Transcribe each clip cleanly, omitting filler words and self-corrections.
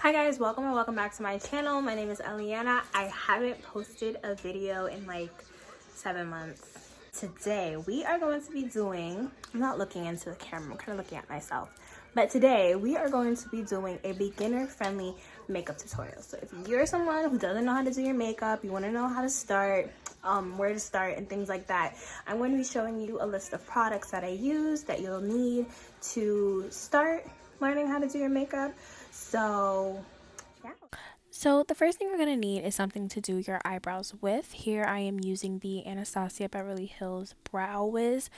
Hi guys, welcome and welcome back to my channel. My name is Eliana. I haven't posted a video in like 7 months. Today we are going to be doing, I'm not looking into the camera, I'm kind of looking at myself. But today we are going to be doing a beginner friendly makeup tutorial. So if you're someone who doesn't know how to do your makeup, you want to know how to start, where to start and things like that, I'm going to be showing you a list of products that I use that you'll need to start learning how to do your makeup. So yeah. So the first thing you're going to need is something to do your eyebrows with. Here I am using the Anastasia Beverly Hills Brow Wiz.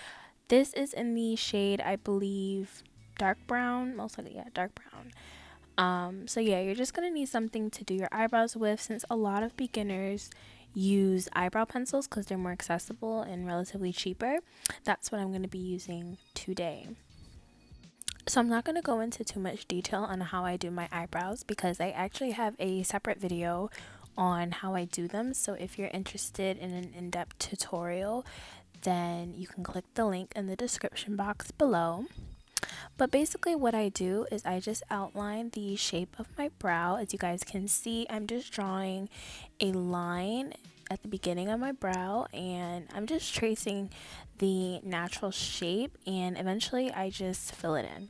This is in the shade, I believe, dark brown, most likely, yeah, dark brown. So yeah, you're just going to need something to do your eyebrows with, since a lot of beginners use eyebrow pencils because they're more accessible and relatively cheaper. That's what I'm going to be using today. So I'm not going to go into too much detail on how I do my eyebrows because I actually have a separate video on how I do them. So if you're interested in an in-depth tutorial, then you can click the link in the description box below. But basically what I do is I just outline the shape of my brow. As you guys can see, I'm just drawing a line at the beginning of my brow and I'm just tracing the natural shape, and eventually I just fill it in.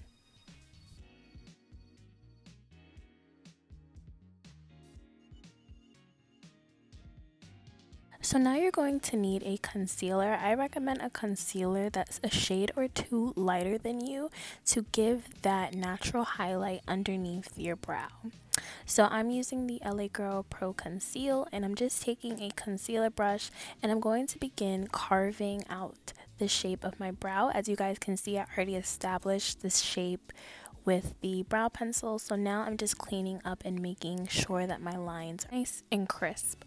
So now you're going to need a concealer. I recommend a concealer that's a shade or two lighter than you to give that natural highlight underneath your brow. So I'm using the EYEBROW Pro Conceal, and I'm just taking a concealer brush and I'm going to begin carving out the shape of my brow. As you guys can see, I already established this shape with the brow pencil. So now I'm just cleaning up and making sure that my lines are nice and crisp.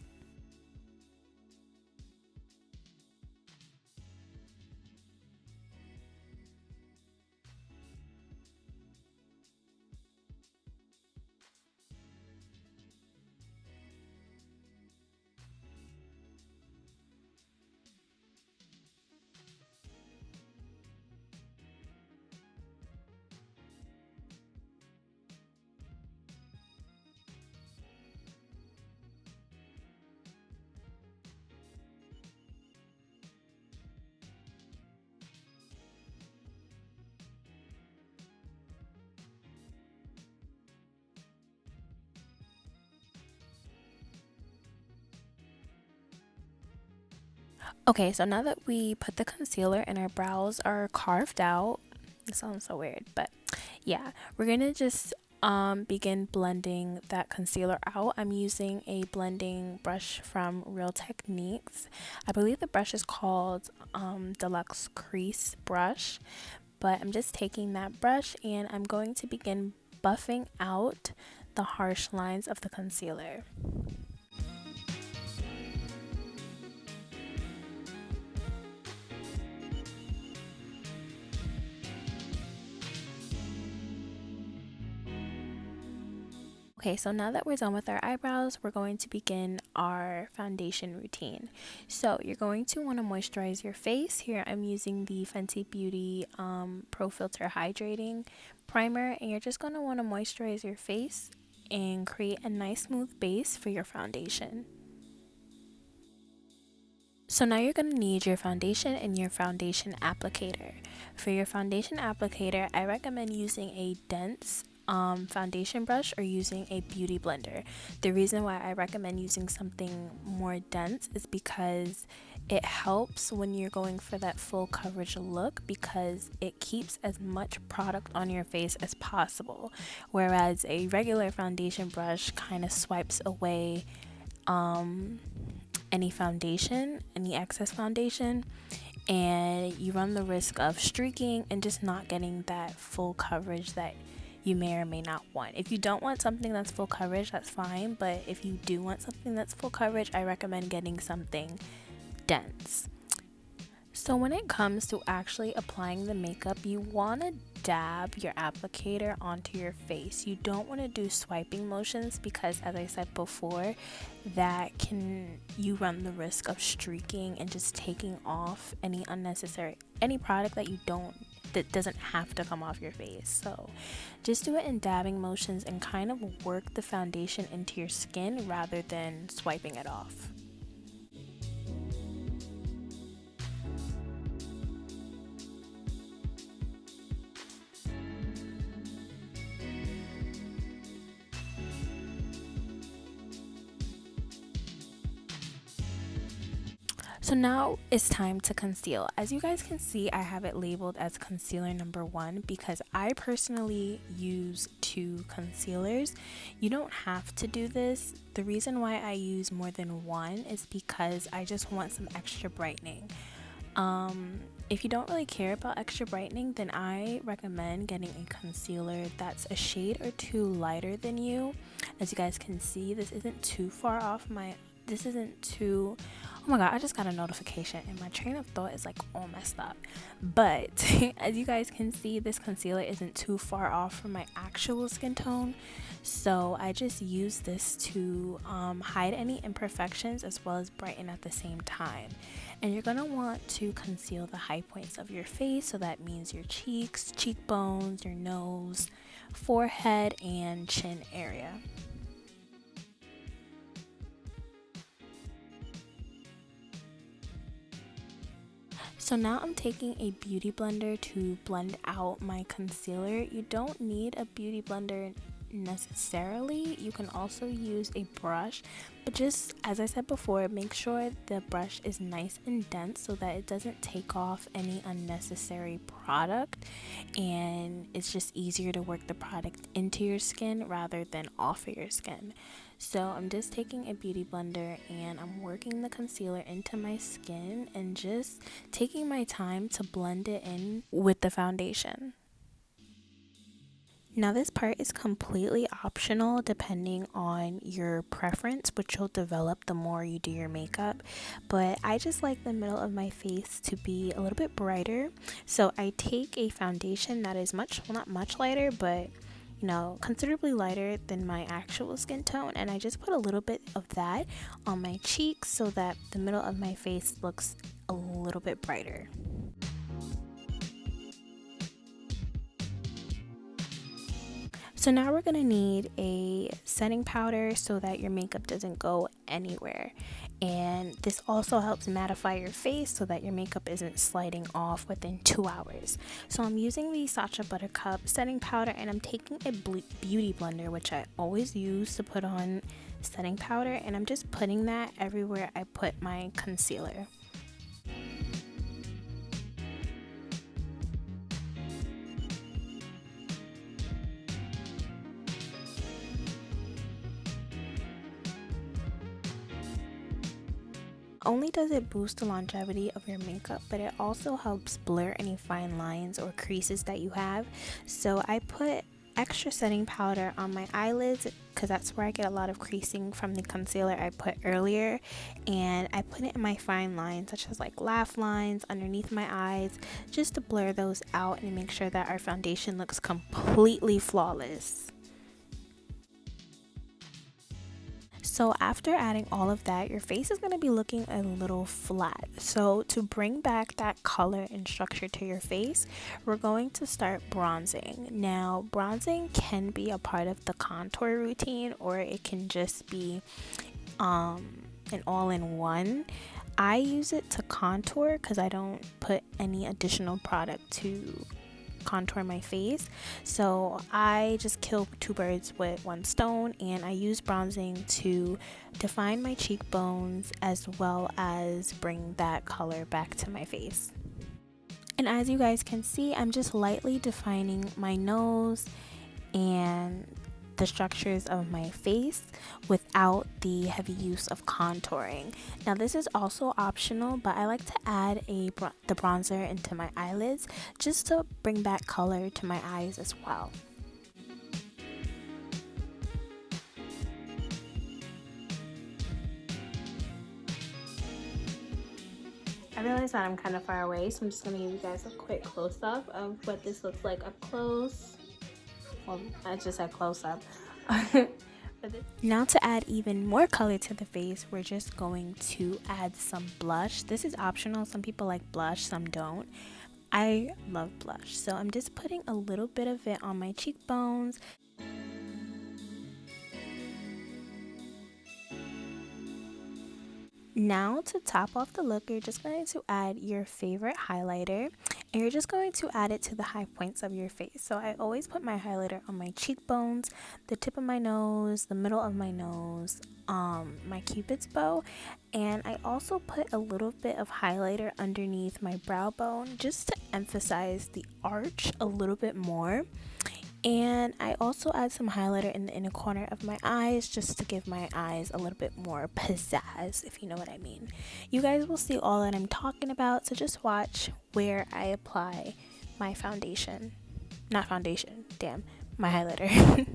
Okay, so now that we put the concealer and our brows are carved out, it sounds so weird, but yeah, we're gonna just begin blending that concealer out. I'm using a blending brush from Real Techniques. I believe the brush is called Deluxe Crease Brush, but I'm just taking that brush and I'm going to begin buffing out the harsh lines of the concealer. Okay, so now that we're done with our eyebrows, we're going to begin our foundation routine. So you're going to want to moisturize your face. Here I'm using the Fenty Beauty Pro Filter Hydrating Primer, and you're just going to want to moisturize your face and create a nice smooth base for your foundation. So now you're going to need your foundation and your foundation applicator. For your foundation applicator, I recommend using a dense foundation brush or using a beauty blender. The reason why I recommend using something more dense is because it helps when you're going for that full coverage look, because it keeps as much product on your face as possible, whereas a regular foundation brush kind of swipes away any foundation, any excess foundation, and you run the risk of streaking and just not getting that full coverage that you may or may not want. If you don't want something that's full coverage, that's fine, but if you do want something that's full coverage, I recommend getting something dense. So when it comes to actually applying the makeup, you want to dab your applicator onto your face. You don't want to do swiping motions because, as I said before, you run the risk of streaking and just taking off any product that you don't that doesn't have to come off your face. So just do it in dabbing motions and kind of work the foundation into your skin rather than swiping it off. So now it's time to conceal. As you guys can see, I have it labeled as concealer number 1 because I personally use 2 concealers. You don't have to do this. The reason why I use more than 1 is because I just want some extra brightening. If you don't really care about extra brightening, then I recommend getting a concealer that's a shade or 2 lighter than you. As you guys can see, this isn't too far off oh my god, I just got a notification and my train of thought is like all messed up. But as you guys can see, this concealer isn't too far off from my actual skin tone, so I just use this to hide any imperfections as well as brighten at the same time. And you're gonna want to conceal the high points of your face, so that means your cheeks, cheekbones, your nose, forehead, and chin area. So now I'm taking a beauty blender to blend out my concealer. You don't need a beauty blender necessarily. You can also use a brush, but just as I said before, make sure the brush is nice and dense so that it doesn't take off any unnecessary product, and it's just easier to work the product into your skin rather than off of your skin. So I'm just taking a beauty blender and I'm working the concealer into my skin and just taking my time to blend it in with the foundation. Now this part is completely optional depending on your preference, which you'll develop the more you do your makeup, but I just like the middle of my face to be a little bit brighter. So I take a foundation that is not much lighter, but considerably lighter than my actual skin tone, and I just put a little bit of that on my cheeks so that the middle of my face looks a little bit brighter. So now we're going to need a setting powder so that your makeup doesn't go anywhere. And this also helps mattify your face so that your makeup isn't sliding off within 2 hours. So I'm using the Sacha Buttercup setting powder, and I'm taking a beauty blender, which I always use to put on setting powder, and I'm just putting that everywhere I put my concealer. Only does it boost the longevity of your makeup, but it also helps blur any fine lines or creases that you have. So I put extra setting powder on my eyelids because that's where I get a lot of creasing from the concealer I put earlier, and I put it in my fine lines such as like laugh lines underneath my eyes, just to blur those out and make sure that our foundation looks completely flawless. So after adding all of that, your face is going to be looking a little flat. So to bring back that color and structure to your face, we're going to start bronzing. Now, bronzing can be a part of the contour routine, or it can just be an all-in-one. I use it to contour because I don't put any additional product to contour my face, so I just kill 2 birds with 1 stone, and I use bronzing to define my cheekbones as well as bring that color back to my face. And as you guys can see, I'm just lightly defining my nose and the structures of my face without the heavy use of contouring. Now this is also optional, but I like to add the bronzer into my eyelids just to bring back color to my eyes as well. I realize that I'm kind of far away, so I'm just going to give you guys a quick close-up of what this looks like up close. Well, I just said close-up. Now to add even more color to the face, we're just going to add some blush. This is optional. Some people like blush, some don't. I love blush, so I'm just putting a little bit of it on my cheekbones. Now to top off the look, you're just going to add your favorite highlighter, and you're just going to add it to the high points of your face. So I always put my highlighter on my cheekbones, the tip of my nose, the middle of my nose, my cupid's bow, and I also put a little bit of highlighter underneath my brow bone just to emphasize the arch a little bit more. And I also add some highlighter in the inner corner of my eyes just to give my eyes a little bit more pizzazz, if you know what I mean. You guys will see all that I'm talking about, so just watch where I apply my foundation. Not foundation, damn, my highlighter.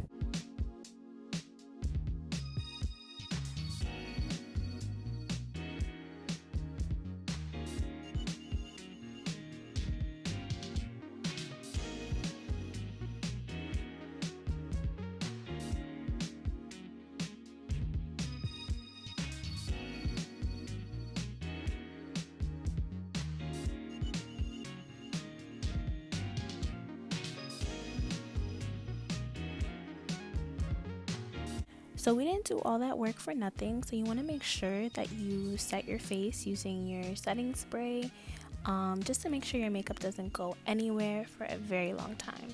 So we didn't do all that work for nothing, so you want to make sure that you set your face using your setting spray, just to make sure your makeup doesn't go anywhere for a very long time.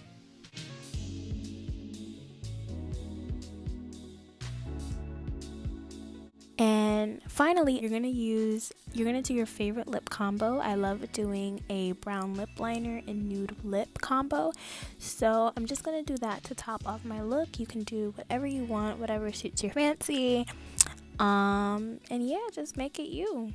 And finally, you're gonna do your favorite lip combo. I love doing a brown lip liner and nude lip combo. So I'm just gonna do that to top off my look. You can do whatever you want, whatever suits your fancy. And yeah, just make it you.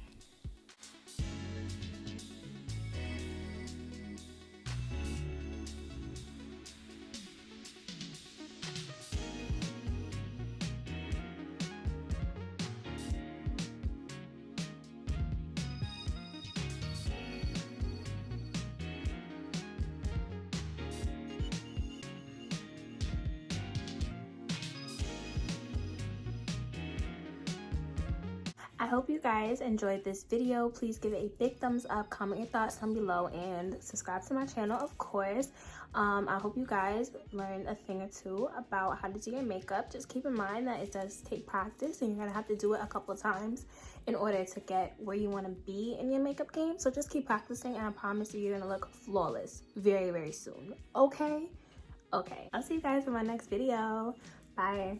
I hope you guys enjoyed this video. Please give it a big thumbs up, comment your thoughts down below, and subscribe to my channel, of course. I hope you guys learned a thing or two about how to do your makeup. Just keep in mind that it does take practice, and you're gonna have to do it a couple of times in order to get where you want to be in your makeup game. So just keep practicing, and I promise you, you're gonna look flawless very, very soon. Okay, I'll see you guys in my next video. Bye.